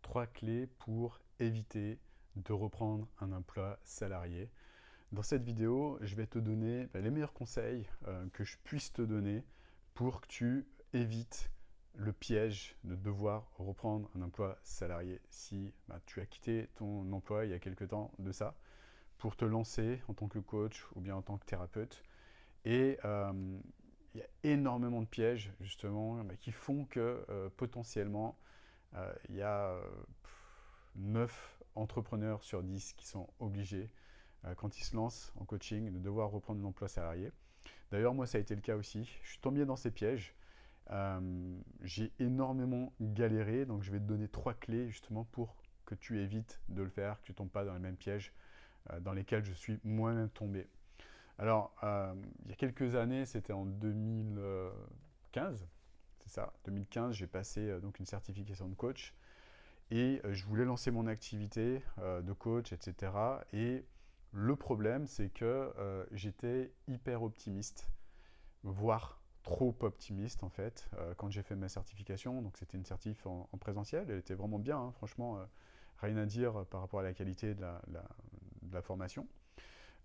3 clés pour éviter de reprendre un emploi salarié. Dans cette vidéo, je vais te donner les meilleurs conseils que je puisse te donner pour que tu évites le piège de devoir reprendre un emploi salarié. Si tu as quitté ton emploi il y a quelque temps de ça, pour te lancer en tant que coach ou bien en tant que thérapeute. Et il y a énormément de pièges justement qui font que potentiellement il y a 9 entrepreneurs sur 10 qui sont obligés, quand ils se lancent en coaching, de devoir reprendre un emploi salarié. D'ailleurs, moi, ça a été le cas aussi. Je suis tombé dans ces pièges. J'ai énormément galéré, donc je vais te donner 3 clés justement pour que tu évites de le faire, que tu ne tombes pas dans les mêmes pièges dans lesquels je suis moi-même tombé. Alors, il y a quelques années, c'était en 2015, c'est ça, 2015, j'ai passé donc une certification de coach et je voulais lancer mon activité de coach, etc. Et le problème, c'est que j'étais hyper optimiste, voire trop optimiste en fait, quand j'ai fait ma certification. Donc c'était une certif en présentiel, elle était vraiment bien, hein, franchement, rien à dire par rapport à la qualité de la formation.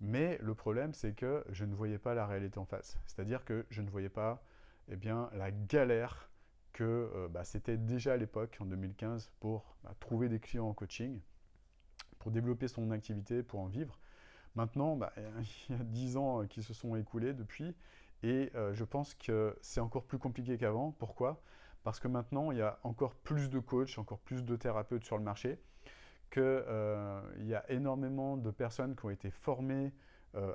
Mais le problème, c'est que je ne voyais pas la réalité en face. C'est-à-dire que je ne voyais pas la galère que c'était déjà à l'époque, en 2015, pour trouver des clients en coaching, pour développer son activité, pour en vivre. Maintenant, il y a 10 ans qui se sont écoulés depuis, et je pense que c'est encore plus compliqué qu'avant. Pourquoi? Parce que maintenant, il y a encore plus de coachs, encore plus de thérapeutes sur le marché, qu'il y a énormément de personnes qui ont été formées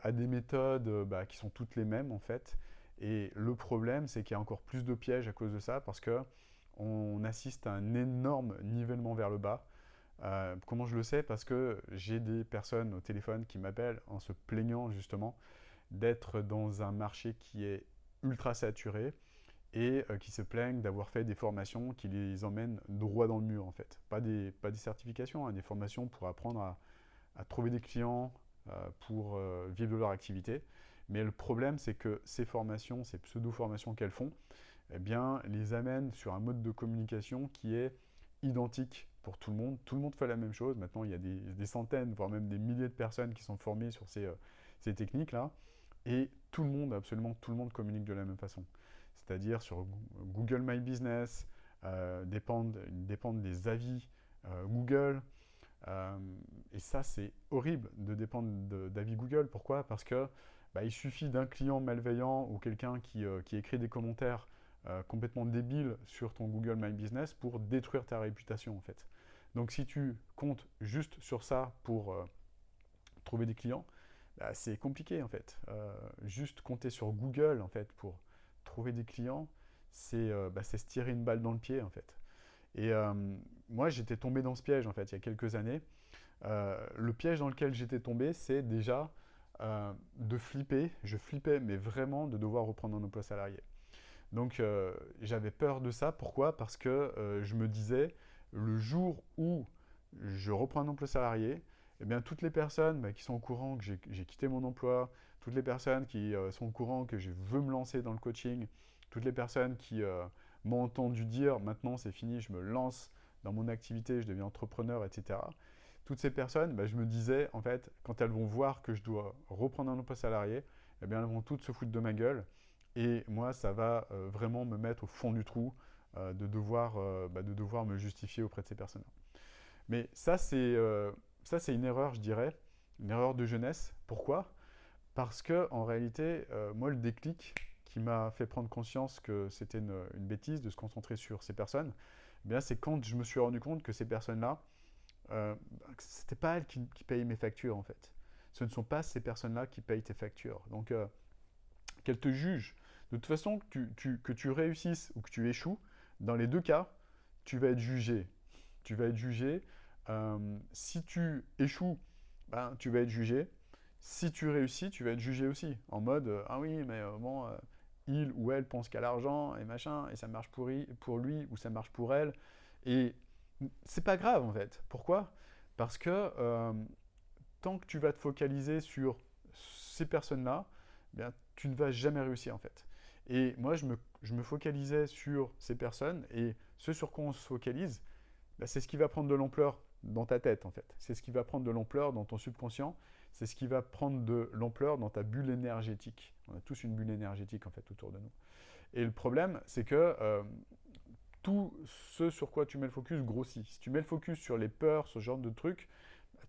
à des méthodes qui sont toutes les mêmes en fait. Et le problème, c'est qu'il y a encore plus de pièges à cause de ça, parce qu'on assiste à un énorme nivellement vers le bas. Comment je le sais? Parce que j'ai des personnes au téléphone qui m'appellent en se plaignant justement d'être dans un marché qui est ultra saturé, et qui se plaignent d'avoir fait des formations qui les emmènent droit dans le mur en fait. Pas des certifications, hein, des formations pour apprendre à trouver des clients, pour vivre de leur activité. Mais le problème, c'est que ces formations, ces pseudo-formations qu'elles font, eh bien, les amènent sur un mode de communication qui est identique pour tout le monde. Tout le monde fait la même chose. Maintenant, il y a des centaines, voire même des milliers de personnes qui sont formées sur ces techniques-là. Et tout le monde, absolument tout le monde communique de la même façon. C'est-à-dire sur Google My Business, dépendent des avis Google. Et ça, c'est horrible de dépendre d'avis Google. Pourquoi? Parce que il suffit d'un client malveillant ou quelqu'un qui écrit des commentaires complètement débiles sur ton Google My Business pour détruire ta réputation, en fait. Donc, si tu comptes juste sur ça pour trouver des clients, c'est compliqué, en fait. Juste compter sur Google, en fait, pour trouver des clients, c'est se tirer une balle dans le pied, en fait. Et moi, j'étais tombé dans ce piège, en fait, il y a quelques années. Le piège dans lequel j'étais tombé, c'est déjà de flipper. Je flippais, mais vraiment, de devoir reprendre un emploi salarié. Donc, j'avais peur de ça. Pourquoi? Parce que je me disais, le jour où je reprends un emploi salarié, eh bien, toutes les personnes qui sont au courant que j'ai quitté mon emploi, toutes les personnes qui sont au courant que je veux me lancer dans le coaching, toutes les personnes qui m'ont entendu dire maintenant c'est fini, je me lance dans mon activité, je deviens entrepreneur, etc. Toutes ces personnes, je me disais, en fait, quand elles vont voir que je dois reprendre un emploi salarié, eh bien, elles vont toutes se foutre de ma gueule. Et moi, ça va vraiment me mettre au fond du trou de devoir me justifier auprès de ces personnes-là. Mais ça, c'est une erreur, je dirais, une erreur de jeunesse. Pourquoi? Parce que en réalité, moi, le déclic qui m'a fait prendre conscience que c'était une bêtise de se concentrer sur ces personnes, eh bien, c'est quand je me suis rendu compte que ces personnes-là, c'était pas elles qui payent mes factures, en fait. Ce ne sont pas ces personnes-là qui payent tes factures. Donc, qu'elles te jugent. De toute façon, que tu réussisses ou que tu échoues, dans les deux cas, tu vas être jugé. Tu vas être jugé. Si tu échoues, tu vas être jugé. Si tu réussis, tu vas être jugé aussi. En mode, ah oui, mais bon, il ou elle pense qu'à l'argent et machin, et ça marche pour lui ou ça marche pour elle. Et c'est pas grave en fait. Pourquoi? Parce que tant que tu vas te focaliser sur ces personnes-là, tu ne vas jamais réussir en fait. Et moi, je me focalisais sur ces personnes, et ce sur quoi on se focalise, bah, c'est ce qui va prendre de l'ampleur dans ta tête, en fait. C'est ce qui va prendre de l'ampleur dans ton subconscient. C'est ce qui va prendre de l'ampleur dans ta bulle énergétique. On a tous une bulle énergétique, en fait, autour de nous. Et le problème, c'est que tout ce sur quoi tu mets le focus grossit. Si tu mets le focus sur les peurs, ce genre de trucs,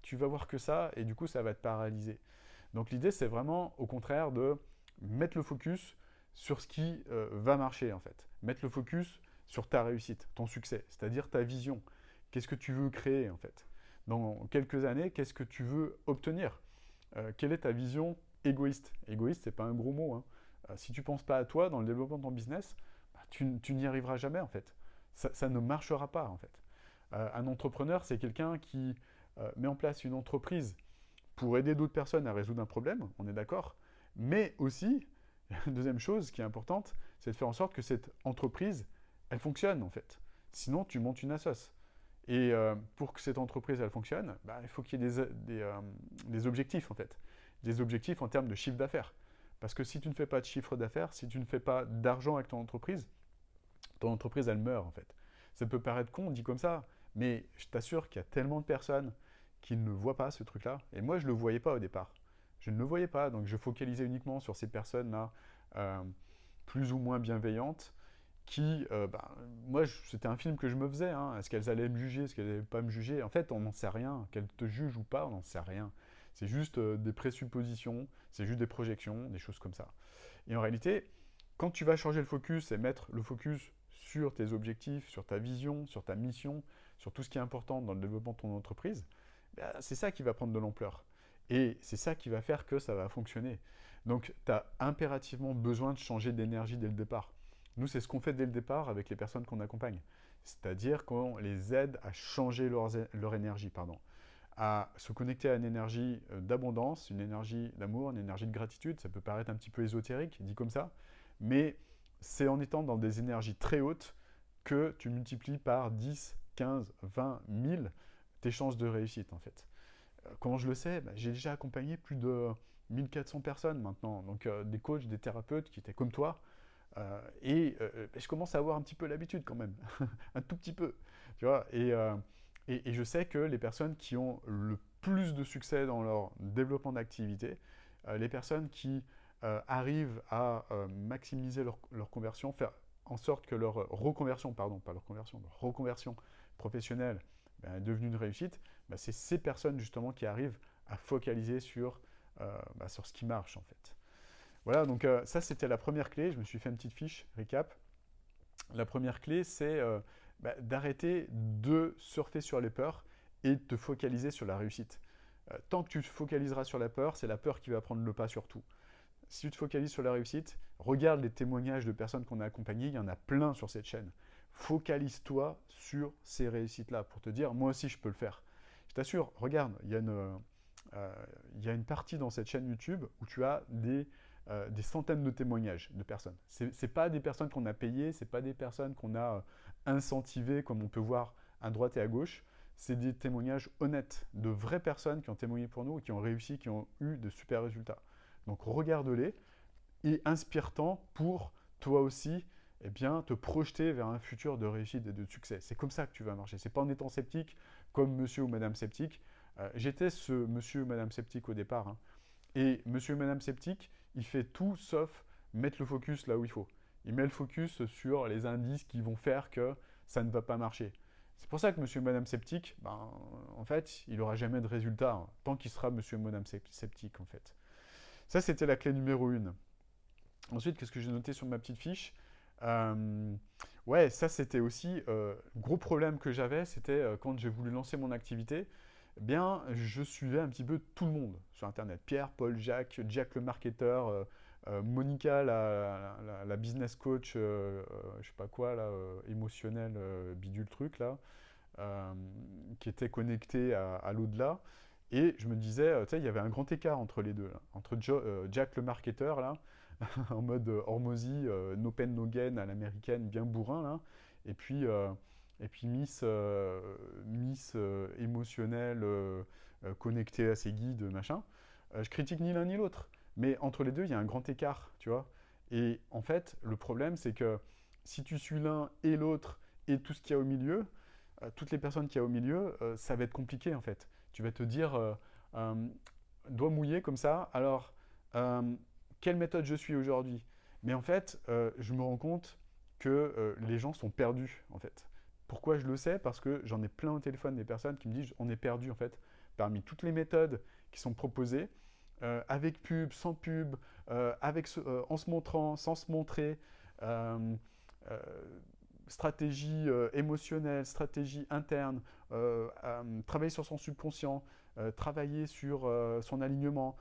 tu vas voir que ça, et du coup, ça va te paralyser. Donc l'idée, c'est vraiment, au contraire, de mettre le focus sur ce qui va marcher, en fait. Mettre le focus sur ta réussite, ton succès, c'est-à-dire ta vision. Qu'est-ce que tu veux créer, en fait? Dans quelques années, qu'est-ce que tu veux obtenir? Quelle est ta vision égoïste? Égoïste, c'est pas un gros mot, hein. Si tu ne penses pas à toi dans le développement de ton business, bah, tu n'y arriveras jamais, en fait. Ça ne marchera pas, en fait. Un entrepreneur, c'est quelqu'un qui met en place une entreprise pour aider d'autres personnes à résoudre un problème, on est d'accord. Mais aussi, deuxième chose qui est importante, c'est de faire en sorte que cette entreprise, elle fonctionne, en fait. Sinon, tu montes une assoce. Et pour que cette entreprise, elle fonctionne, bah, il faut qu'il y ait des objectifs, en fait. Des objectifs en termes de chiffre d'affaires. Parce que si tu ne fais pas de chiffre d'affaires, si tu ne fais pas d'argent avec ton entreprise, elle meurt, en fait. Ça peut paraître con, dit comme ça, mais je t'assure qu'il y a tellement de personnes qui ne voient pas ce truc-là. Et moi, je ne le voyais pas au départ. Je ne le voyais pas, donc je focalisais uniquement sur ces personnes-là, plus ou moins bienveillantes, qui, moi, c'était un film que je me faisais. Hein. Est-ce qu'elles allaient me juger, est-ce qu'elles n'allaient pas me juger? En fait, on n'en sait rien. Qu'elles te jugent ou pas, on n'en sait rien. C'est juste des présuppositions, c'est juste des projections, des choses comme ça. Et en réalité, quand tu vas changer le focus et mettre le focus sur tes objectifs, sur ta vision, sur ta mission, sur tout ce qui est important dans le développement de ton entreprise, ben, c'est ça qui va prendre de l'ampleur. Et c'est ça qui va faire que ça va fonctionner. Donc, tu as impérativement besoin de changer d'énergie dès le départ. Nous, c'est ce qu'on fait dès le départ avec les personnes qu'on accompagne. C'est-à-dire qu'on les aide à changer leur énergie, à se connecter à une énergie d'abondance, une énergie d'amour, une énergie de gratitude. Ça peut paraître un petit peu ésotérique, dit comme ça, mais c'est en étant dans des énergies très hautes que tu multiplies par 10, 15, 20, 1000 tes chances de réussite, en fait. Comment je le sais? J'ai déjà accompagné plus de 1400 personnes maintenant, donc des coachs, des thérapeutes qui étaient comme toi, je commence à avoir un petit peu l'habitude quand même, un tout petit peu, tu vois, et je sais que les personnes qui ont le plus de succès dans leur développement d'activité, les personnes qui arrivent à maximiser leur conversion, faire en sorte que leur reconversion, pardon, pas leur conversion, leur reconversion professionnelle est devenue une réussite, c'est ces personnes justement qui arrivent à focaliser sur ce qui marche en fait. Voilà, donc ça c'était la première clé, je me suis fait une petite fiche, récap. La première clé, c'est d'arrêter de surfer sur les peurs et de te focaliser sur la réussite. Tant que tu te focaliseras sur la peur, c'est la peur qui va prendre le pas sur tout. Si tu te focalises sur la réussite, regarde les témoignages de personnes qu'on a accompagnées, il y en a plein sur cette chaîne. Focalise-toi sur ces réussites-là pour te dire, moi aussi je peux le faire. Je t'assure, regarde, il y a une partie dans cette chaîne YouTube où tu as des centaines de témoignages de personnes. Ce n'est pas des personnes qu'on a payées, ce n'est pas des personnes qu'on a incentivées comme on peut voir à droite et à gauche. C'est des témoignages honnêtes de vraies personnes qui ont témoigné pour nous et qui ont réussi, qui ont eu de super résultats. Donc regarde-les et inspire-t'en pour toi aussi te projeter vers un futur de réussite et de succès. C'est comme ça que tu vas marcher. Ce n'est pas en étant sceptique comme monsieur ou madame sceptique. J'étais ce monsieur ou madame sceptique au départ. Hein. Et monsieur ou madame sceptique, il fait tout sauf mettre le focus là où il faut. Il met le focus sur les indices qui vont faire que ça ne va pas marcher. C'est pour ça que monsieur ou madame sceptique, en fait, il n'aura jamais de résultat hein, tant qu'il sera monsieur ou madame sceptique, en fait. Ça, c'était la clé numéro 1. Ensuite, qu'est-ce que j'ai noté sur ma petite fiche? Ouais, ça, c'était aussi gros problème que j'avais, c'était quand j'ai voulu lancer mon activité, je suivais un petit peu tout le monde sur Internet. Pierre, Paul, Jacques, Jack le marketeur, Monica, la business coach, je sais pas quoi, là, émotionnel, bidule truc, là, qui était connectée à l'au-delà. Et je me disais, tu sais, il y avait un grand écart entre les deux, là. Entre Jack le marketeur, là, en mode Hormozy, no pain, no gain à l'américaine, bien bourrin, là, et puis Miss émotionnelle, connectée à ses guides, machin. Je critique ni l'un ni l'autre, mais entre les deux, il y a un grand écart, tu vois. Et en fait, le problème, c'est que si tu suis l'un et l'autre et tout ce qu'il y a au milieu, toutes les personnes qu'il y a au milieu, ça va être compliqué en fait. Tu vas te dire, doigt mouillé comme ça, alors quelle méthode je suis aujourd'hui? Mais en fait, je me rends compte que les gens sont perdus en fait. Pourquoi je le sais? Parce que j'en ai plein au téléphone des personnes qui me disent on est perdu en fait parmi toutes les méthodes qui sont proposées, avec pub, sans pub, en se montrant, sans se montrer, euh, euh, stratégie émotionnelle, stratégie interne, travailler sur son subconscient, travailler sur son alignement.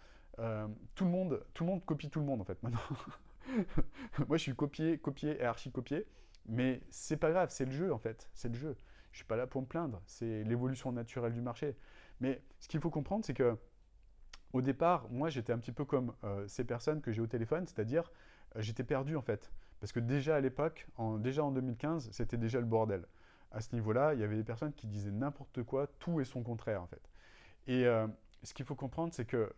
Tout le monde copie tout le monde en fait maintenant. Moi je suis copié, copié et archi-copié, mais c'est pas grave, c'est le jeu en fait, c'est le jeu. Je suis pas là pour me plaindre, c'est l'évolution naturelle du marché. Mais ce qu'il faut comprendre, c'est que au départ, moi j'étais un petit peu comme ces personnes que j'ai au téléphone, c'est-à-dire j'étais perdu en fait. Parce que déjà à l'époque, déjà en 2015, c'était déjà le bordel. À ce niveau-là, il y avait des personnes qui disaient n'importe quoi, tout et son contraire en fait. Et ce qu'il faut comprendre, c'est que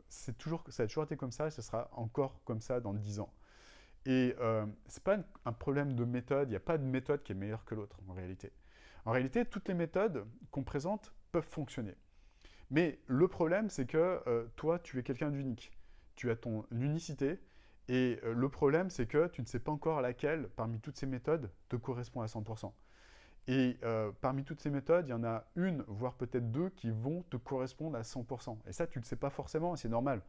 ça a toujours été comme ça et ce sera encore comme ça dans 10 ans. Et ce n'est pas un problème de méthode, il n'y a pas de méthode qui est meilleure que l'autre en réalité. En réalité, toutes les méthodes qu'on présente peuvent fonctionner. Mais le problème, c'est que toi, tu es quelqu'un d'unique. Tu as ton unicité. Et le problème, c'est que tu ne sais pas encore laquelle, parmi toutes ces méthodes, te correspond à 100%. Et parmi toutes ces méthodes, il y en a une, voire peut-être deux, qui vont te correspondre à 100%. Et ça, tu ne le sais pas forcément, c'est normal.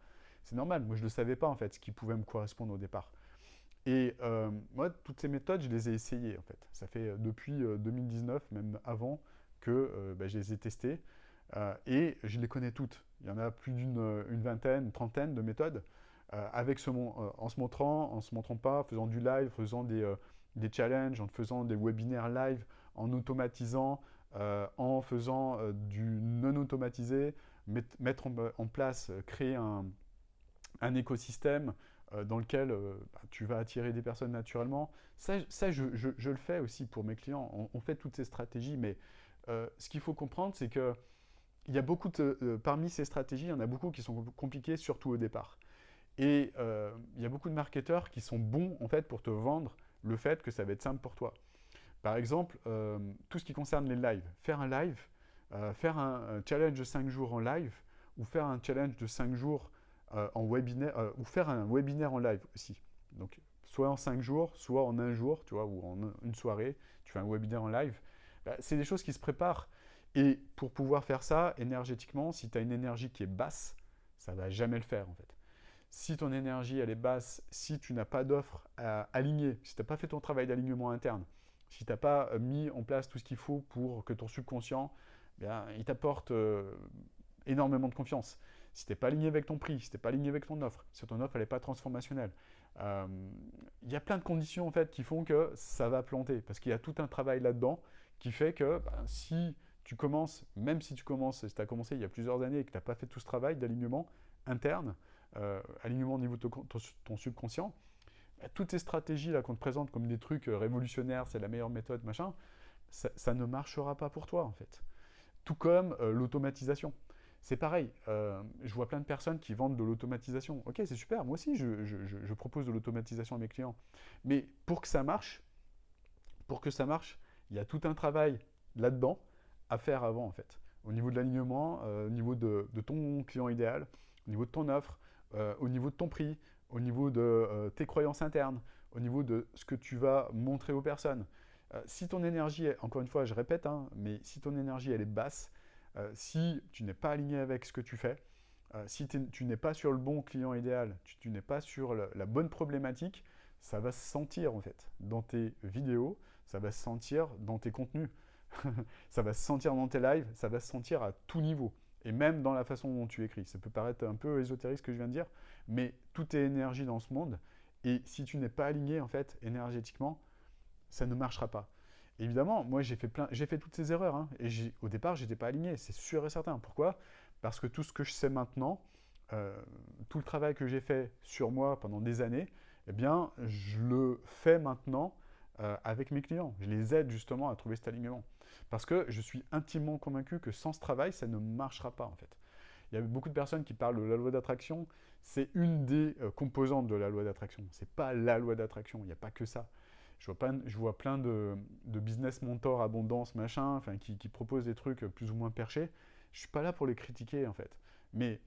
C'est normal. Moi, je ne le savais pas, en fait, ce qui pouvait me correspondre au départ. Et moi, toutes ces méthodes, je les ai essayées, en fait. Ça fait depuis 2019, même avant, que je les ai testées. Et je les connais toutes. Il y en a plus d'une vingtaine, une trentaine de méthodes, en se montrant, en se montrant pas, faisant du live, faisant des challenges, en faisant des webinaires live, en automatisant, en faisant du non automatisé, mettre en place, créer un écosystème dans lequel tu vas attirer des personnes naturellement. Ça je le fais aussi pour mes clients. On fait toutes ces stratégies, mais ce qu'il faut comprendre, c'est que il y a parmi ces stratégies, il y en a beaucoup qui sont compliquées, surtout au départ. Et il y a beaucoup de marketeurs qui sont bons en fait pour te vendre le fait que ça va être simple pour toi. Par exemple, tout ce qui concerne les lives. Faire un live, faire un challenge de 5 jours en live, ou faire un challenge de 5 jours en webinaire, ou faire un webinaire en live aussi. Donc, soit en 5 jours, soit en un jour, tu vois, ou en une soirée, tu fais un webinaire en live. C'est des choses qui se préparent. Et pour pouvoir faire ça, énergétiquement, si tu as une énergie qui est basse, ça ne va jamais le faire en fait. Si ton énergie elle est basse, si tu n'as pas d'offre à aligner, si tu n'as pas fait ton travail d'alignement interne, si tu n'as pas mis en place tout ce qu'il faut pour que ton subconscient, il t'apporte énormément de confiance. Si tu n'es pas aligné avec ton prix, si tu n'es pas aligné avec ton offre, si ton offre n'est pas transformationnelle, il y a plein de conditions en fait qui font que ça va planter. Parce qu'il y a tout un travail là-dedans qui fait que si tu commences, même si tu as commencé il y a plusieurs années et que tu n'as pas fait tout ce travail d'alignement interne, alignement au niveau de ton subconscient, toutes ces stratégies là qu'on te présente comme des trucs révolutionnaires, c'est la meilleure méthode, machin, ça ne marchera pas pour toi en fait. Tout comme l'automatisation. C'est pareil, je vois plein de personnes qui vendent de l'automatisation. Ok, c'est super, moi aussi je propose de l'automatisation à mes clients. Mais pour que ça marche, il y a tout un travail là-dedans à faire avant en fait. Au niveau de l'alignement, au niveau de ton client idéal, au niveau de ton offre, au niveau de ton prix, au niveau de tes croyances internes, au niveau de ce que tu vas montrer aux personnes. Si ton énergie, encore une fois, je répète, hein, mais si ton énergie elle est basse, si tu n'es pas aligné avec ce que tu fais, si tu n'es pas sur le bon client idéal, tu n'es pas sur la bonne problématique, ça va se sentir en fait dans tes vidéos, ça va se sentir dans tes contenus, ça va se sentir dans tes lives, ça va se sentir à tout niveau. Et même dans la façon dont tu écris. Ça peut paraître un peu ésotérique ce que je viens de dire, mais tout est énergie dans ce monde. Et si tu n'es pas aligné en fait énergétiquement, ça ne marchera pas. Évidemment, moi j'ai fait toutes ces erreurs. Hein, et au départ, j'étais pas aligné, c'est sûr et certain. Pourquoi? Parce que tout ce que je sais maintenant, tout le travail que j'ai fait sur moi pendant des années, eh bien, je le fais maintenant avec mes clients. Je les aide justement à trouver cet alignement. Parce que je suis intimement convaincu que sans ce travail, ça ne marchera pas en fait. Il y a beaucoup de personnes qui parlent de la loi d'attraction. C'est une des composantes de la loi d'attraction. Ce n'est pas la loi d'attraction, il n'y a pas que ça. Je vois plein de business mentors, abondance, machin, enfin, qui proposent des trucs plus ou moins perchés. Je ne suis pas là pour les critiquer, en fait. Mais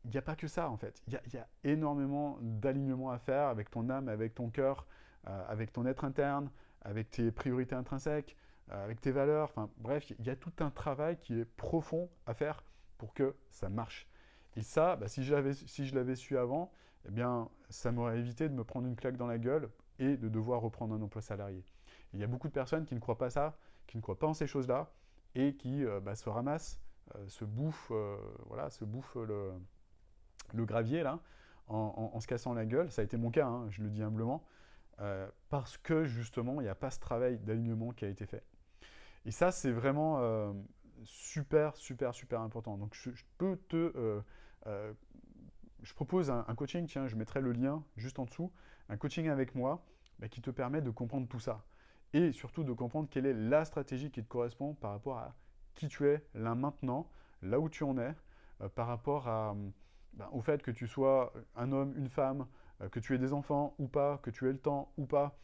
il n'y a pas que ça, en fait. Il y a énormément d'alignement à faire avec ton âme, avec ton cœur, avec ton être interne, avec tes priorités intrinsèques, avec tes valeurs. Enfin, bref, il y a tout un travail qui est profond à faire pour que ça marche. Et ça, bah, si je l'avais su avant, eh bien, ça m'aurait évité de me prendre une claque dans la gueule et de devoir reprendre un emploi salarié. Il y a beaucoup de personnes qui ne croient pas ça, qui ne croient pas en ces choses-là, et qui bah, se ramassent, voilà, se bouffent le gravier là, en se cassant la gueule. Ça a été mon cas, hein, je le dis humblement, parce que justement, il n'y a pas ce travail d'alignement qui a été fait. Et ça, c'est vraiment super, super, super important. Donc, je propose un coaching, tiens, je mettrai le lien juste en dessous, un coaching avec moi bah, qui te permet de comprendre tout ça. Et surtout de comprendre quelle est la stratégie qui te correspond par rapport à qui tu es là maintenant, là où tu en es, par rapport au fait que tu sois un homme, une femme, que tu aies des enfants ou pas, que tu aies le temps ou pas,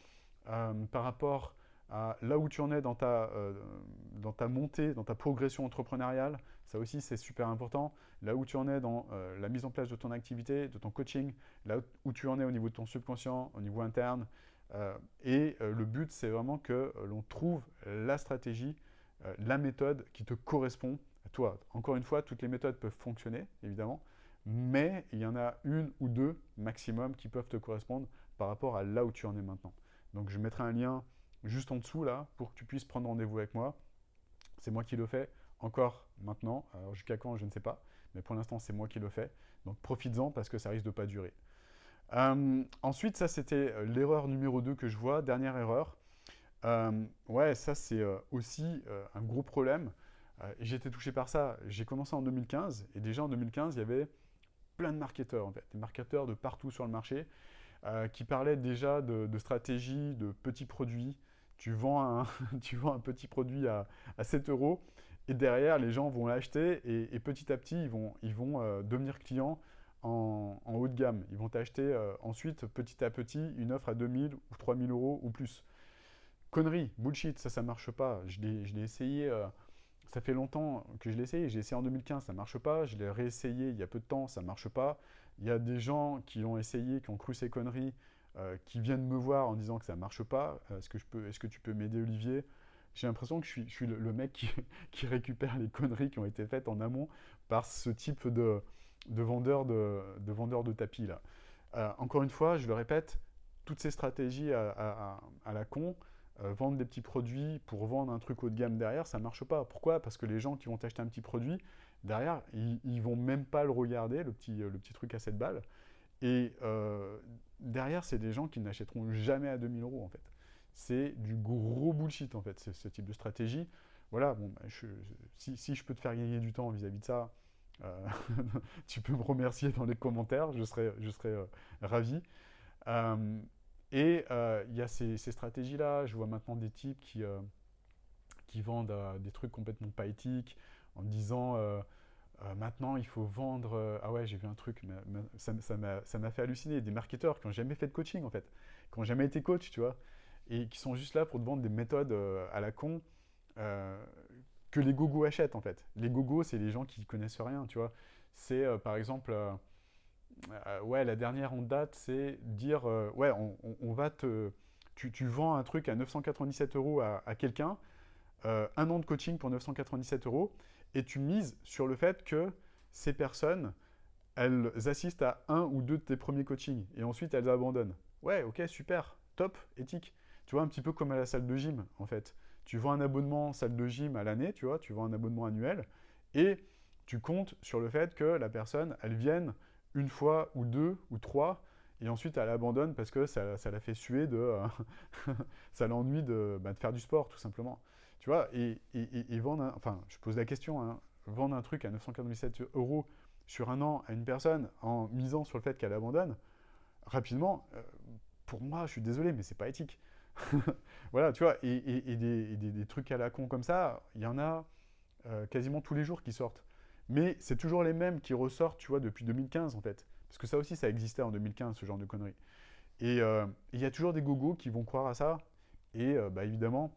par rapport à là où tu en es dans ta montée, dans ta progression entrepreneuriale. Ça aussi, c'est super important. Là où tu en es dans la mise en place de ton activité, de ton coaching, là où tu en es au niveau de ton subconscient, au niveau interne. Le but, c'est vraiment que l'on trouve la stratégie, la méthode qui te correspond à toi. Encore une fois, toutes les méthodes peuvent fonctionner, évidemment, mais il y en a une ou deux maximum qui peuvent te correspondre par rapport à là où tu en es maintenant. Donc, je mettrai un lien juste en dessous, là, pour que tu puisses prendre rendez-vous avec moi. C'est moi qui le fais encore maintenant. Alors, jusqu'à quand, je ne sais pas. Mais pour l'instant, c'est moi qui le fais. Donc, profites-en parce que ça risque de pas durer. Ensuite, ça, c'était l'erreur numéro 2 que je vois. Dernière erreur. Ouais, ça, c'est aussi un gros problème. J'ai été touché par ça. J'ai commencé en 2015. Et déjà, en 2015, il y avait plein de marketeurs, en fait. Des marketeurs de partout sur le marché qui parlaient déjà de stratégie, de petits produits. Tu vends tu vends un petit produit à 7 euros et derrière, les gens vont l'acheter et petit à petit, ils vont devenir clients en haut de gamme. Ils vont t'acheter ensuite, petit à petit, une offre à 2000 ou 3000 euros ou plus. Connerie, bullshit, ça marche pas. Je l'ai essayé, ça fait longtemps que je l'ai essayé. J'ai essayé en 2015, ça marche pas. Je l'ai réessayé il y a peu de temps, ça marche pas. Il y a des gens qui l'ont essayé, qui ont cru ces conneries, qui viennent me voir en disant que ça marche pas. Est-ce que tu peux m'aider, Olivier? J'ai l'impression que je suis le mec qui récupère les conneries qui ont été faites en amont par ce type de vendeur de tapis là. Encore une fois, je le répète, toutes ces stratégies à la con, vendre des petits produits pour vendre un truc haut de gamme derrière, ça ne marche pas. Pourquoi? Parce que les gens qui vont t'acheter un petit produit, derrière, ils ne vont même pas le regarder, le petit truc à 7 balles. Et derrière, c'est des gens qui n'achèteront jamais à 2000 euros en fait. C'est du gros bullshit en fait, ce type de stratégie. Voilà, bon, bah, si je peux te faire gagner du temps vis-à-vis de ça, euh, tu peux me remercier dans les commentaires, je serai ravi. Euh, il y a ces stratégies-là. Je vois maintenant des types qui vendent des trucs complètement pas éthiques en disant maintenant il faut vendre. Ah ouais, j'ai vu un truc, mais ça m'a fait halluciner. Des marketeurs qui n'ont jamais fait de coaching en fait, qui n'ont jamais été coach, tu vois, et qui sont juste là pour te vendre des méthodes à la con euh, que les gogos achètent en fait. Les gogos, c'est les gens qui connaissent rien, tu vois. C'est par exemple. Ouais, la dernière en date, c'est dire ouais, on va te. Tu vends un truc à 997 euros à quelqu'un, un an de coaching pour 997 euros, et tu mises sur le fait que ces personnes, elles assistent à un ou deux de tes premiers coachings, et ensuite elles abandonnent. Ouais, ok, super, top, éthique. Tu vois, un petit peu comme à la salle de gym, en fait. Tu vends un abonnement salle de gym à l'année, tu vois, tu vends un abonnement annuel, et tu comptes sur le fait que la personne, elle vienne une fois ou deux ou trois, et ensuite elle abandonne parce que ça la fait suer ça l'ennuie de faire du sport, tout simplement. Tu vois, et vendre, enfin, je pose la question, hein, vendre un truc à 997 euros sur un an à une personne en misant sur le fait qu'elle abandonne, rapidement, pour moi, je suis désolé, mais c'est pas éthique. Voilà, tu vois, des trucs à la con comme ça, il y en a quasiment tous les jours qui sortent. Mais c'est toujours les mêmes qui ressortent, tu vois, depuis 2015 en fait. Parce que ça aussi, ça existait en 2015, ce genre de conneries. Et il y a toujours des gogos qui vont croire à ça, Et évidemment,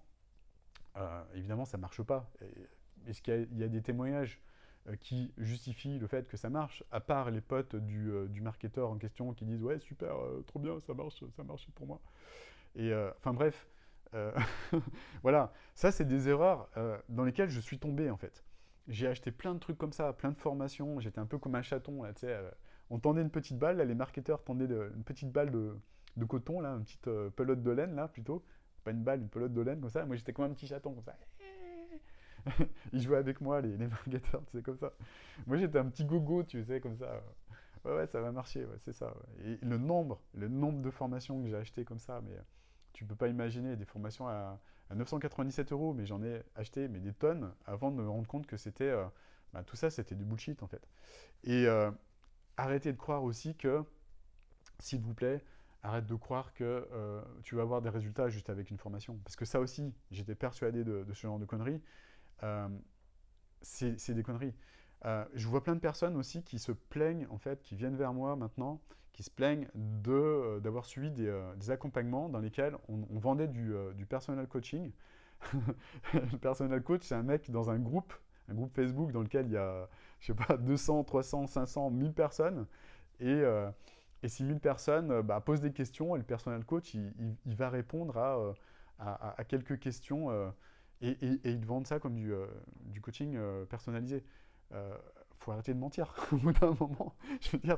ça ne marche pas. Est-ce qu'il y a des témoignages qui justifient le fait que ça marche, à part les potes du marketeur en question qui disent ouais super, trop bien, ça marche pour moi. Et enfin bref, euh, voilà, ça c'est des erreurs dans lesquelles je suis tombé en fait. J'ai acheté plein de trucs comme ça, plein de formations, j'étais un peu comme un chaton, là, tu sais, on tendait une petite balle, là, les marketeurs tendaient une petite balle de coton, là, une petite pelote de laine, là, plutôt, pas une balle, une pelote de laine, comme ça, moi j'étais comme un petit chaton, comme ça. Ils jouaient avec moi, les marketeurs, tu sais, comme ça. Moi j'étais un petit gogo, tu sais, comme ça. Ouais, ouais, ça va marcher, ouais, c'est ça. Ouais. Et le nombre de formations que j'ai achetées comme ça, mais tu peux pas imaginer, des formations à 997 euros, mais j'en ai acheté mais des tonnes avant de me rendre compte que c'était tout ça, c'était du bullshit en fait. Et arrêtez de croire aussi que, s'il vous plaît, arrête de croire que tu vas avoir des résultats juste avec une formation. Parce que ça aussi, j'étais persuadé de ce genre de conneries. Euh, c'est des conneries. Je vois plein de personnes aussi qui se plaignent, en fait, qui viennent vers moi maintenant, qui se plaignent d'avoir suivi des accompagnements dans lesquels on vendait du personal coaching. Le personal coach, c'est un mec dans un groupe Facebook dans lequel il y a, je sais pas, 200, 300, 500, 1000 personnes. Et, euh, et ces 1000 personnes posent des questions et le personal coach, il va répondre à quelques questions et ils te vendent ça comme du coaching personnalisé. Faut arrêter de mentir au bout d'un moment. Je veux dire,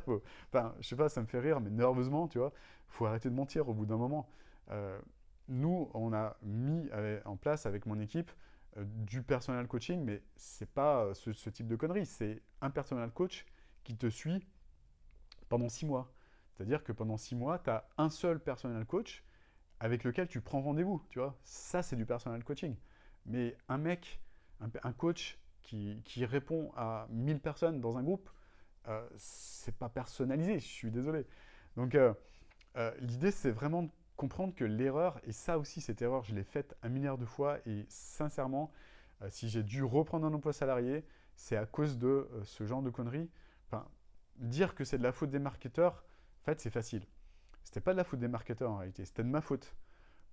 enfin, je sais pas, ça me fait rire, mais nerveusement, tu vois, faut arrêter de mentir au bout d'un moment. Euh, Nous, on a mis en place avec mon équipe du personal coaching, mais c'est pas ce type de conneries. C'est un personal coach qui te suit pendant 6 mois. C'est-à-dire que pendant 6 mois, tu as un seul personal coach avec lequel tu prends rendez-vous, tu vois. Ça, c'est du personal coaching. Mais un mec, un coach qui répond à 1000 personnes dans un groupe, c'est pas personnalisé, je suis désolé. Donc, l'idée, c'est vraiment de comprendre que l'erreur, et ça aussi, cette erreur, je l'ai faite un milliard de fois, et sincèrement, si j'ai dû reprendre un emploi salarié, c'est à cause de ce genre de conneries. Enfin, dire que c'est de la faute des marketeurs, en fait, c'est facile. C'était pas de la faute des marketeurs en réalité, c'était de ma faute.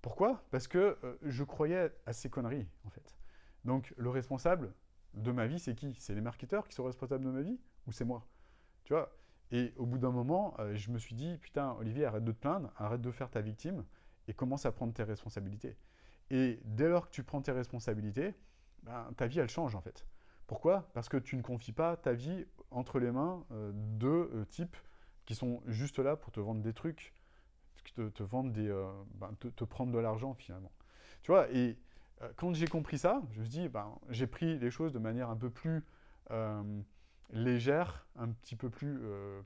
Pourquoi? Parce que je croyais à ces conneries, en fait. Donc, le responsable de ma vie, c'est qui? C'est les marketeurs qui sont responsables de ma vie ou c'est moi? Tu vois? Et au bout d'un moment, je me suis dit, putain, Olivier, arrête de te plaindre, arrête de faire ta victime et commence à prendre tes responsabilités. Et dès lors que tu prends tes responsabilités, ben, ta vie, elle change en fait. Pourquoi? Parce que tu ne confies pas ta vie entre les mains de types qui sont juste là pour te vendre des trucs, te vendre te prendre de l'argent finalement. Tu vois, et quand j'ai compris ça, je me suis dit, ben, j'ai pris les choses de manière un peu plus euh, légère, un petit peu plus euh,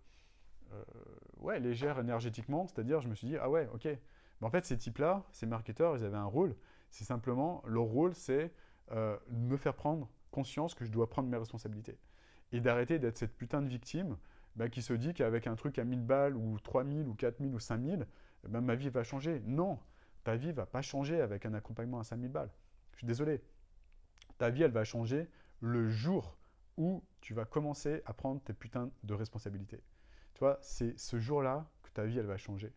ouais, légère énergétiquement, c'est-à-dire je me suis dit, ah ouais, ok, mais en fait ces types-là, ces marketeurs, ils avaient un rôle, c'est simplement, leur rôle c'est me faire prendre conscience que je dois prendre mes responsabilités et d'arrêter d'être cette putain de victime qui se dit qu'avec un truc à 1000 balles ou 3000 ou 4000 ou 5000, ma vie va changer. Non, ta vie va pas changer avec un accompagnement à 5000 balles. Je suis désolé. Ta vie, elle va changer le jour où tu vas commencer à prendre tes putains de responsabilités. Tu vois, c'est ce jour-là que ta vie, elle va changer.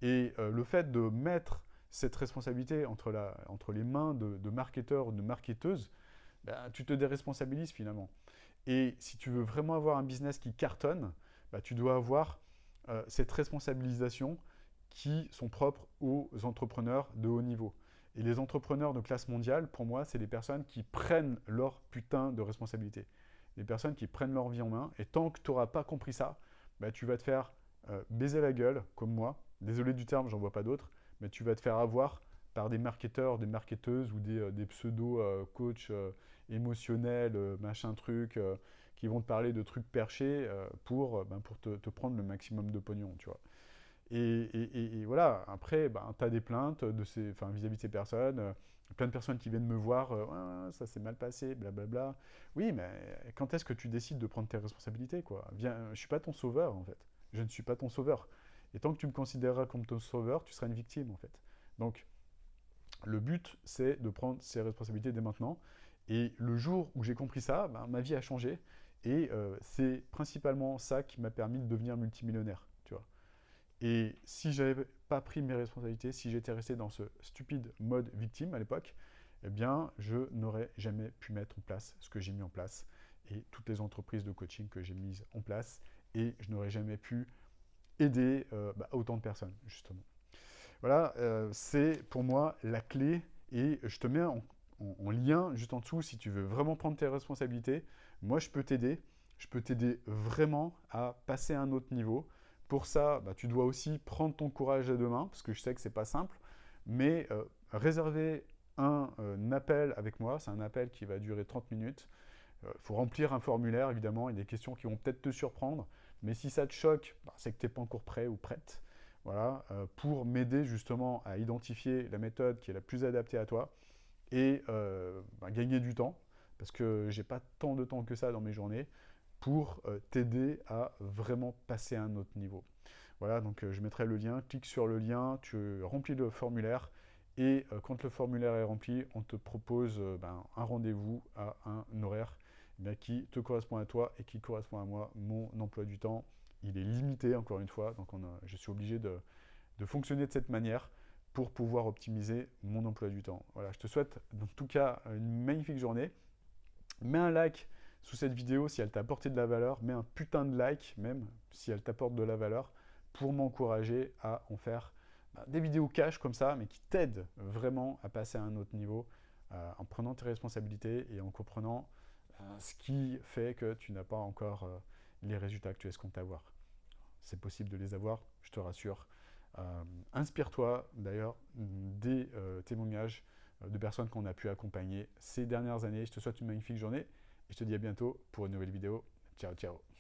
Et le fait de mettre cette responsabilité entre les mains de marketeurs ou de marketeuses, ben, tu te déresponsabilises finalement. Et si tu veux vraiment avoir un business qui cartonne, ben, tu dois avoir cette responsabilisation qui sont propres aux entrepreneurs de haut niveau. Et les entrepreneurs de classe mondiale, pour moi, c'est les personnes qui prennent leur putain de responsabilité. Les personnes qui prennent leur vie en main. Et tant que tu n'auras pas compris ça, bah, tu vas te faire baiser la gueule, comme moi. Désolé du terme, j'en vois pas d'autres. Mais tu vas te faire avoir par des marketeurs, des marketeuses ou des pseudo-coachs émotionnels, machin truc, qui vont te parler de trucs perchés pour te prendre le maximum de pognon, tu vois. Et voilà, après, tu as des plaintes vis-à-vis de ces personnes, plein de personnes qui viennent me voir, ouais, ça s'est mal passé, blablabla. Oui, mais quand est-ce que tu décides de prendre tes responsabilités, quoi? Viens, je ne suis pas ton sauveur, en fait. Je ne suis pas ton sauveur. Et tant que tu me considéreras comme ton sauveur, tu seras une victime, en fait. Donc, le but, c'est de prendre ses responsabilités dès maintenant. Et le jour où j'ai compris ça, ma vie a changé. Et c'est principalement ça qui m'a permis de devenir multimillionnaire, tu vois. Et si je n'avais pas pris mes responsabilités, si j'étais resté dans ce stupide mode victime à l'époque, eh bien, je n'aurais jamais pu mettre en place ce que j'ai mis en place et toutes les entreprises de coaching que j'ai mises en place, et je n'aurais jamais pu aider autant de personnes, justement. Voilà, c'est pour moi la clé, et je te mets en lien juste en dessous si tu veux vraiment prendre tes responsabilités. Moi, je peux t'aider vraiment à passer à un autre niveau. Pour ça, tu dois aussi prendre ton courage à deux mains, parce que je sais que ce n'est pas simple, mais réserver un appel avec moi, c'est un appel qui va durer 30 minutes. Il faut remplir un formulaire, évidemment, il y a des questions qui vont peut-être te surprendre, mais si ça te choque, c'est que tu n'es pas encore prêt ou prête. Voilà, pour m'aider justement à identifier la méthode qui est la plus adaptée à toi et gagner du temps, parce que j'ai pas tant de temps que ça dans mes journées, pour t'aider à vraiment passer à un autre niveau. Voilà, donc je mettrai le lien, clique sur le lien, tu remplis le formulaire, et quand le formulaire est rempli, on te propose un rendez-vous à un horaire qui te correspond à toi et qui correspond à moi. Mon emploi du temps, il est limité, encore une fois, donc je suis obligé de fonctionner de cette manière pour pouvoir optimiser mon emploi du temps. Voilà, je te souhaite en tout cas une magnifique journée. Mets un like sous cette vidéo si elle t'a apporté de la valeur. Mets un putain de like même si elle t'apporte de la valeur, pour m'encourager à en faire des vidéos cash comme ça, mais qui t'aident vraiment à passer à un autre niveau, en prenant tes responsabilités et en comprenant ce qui fait que tu n'as pas encore les résultats que tu escomptes avoir. C'est possible de les avoir, je te rassure. Inspire-toi d'ailleurs des témoignages de personnes qu'on a pu accompagner ces dernières années. Je te souhaite une magnifique journée et je te dis à bientôt pour une nouvelle vidéo. Ciao, ciao.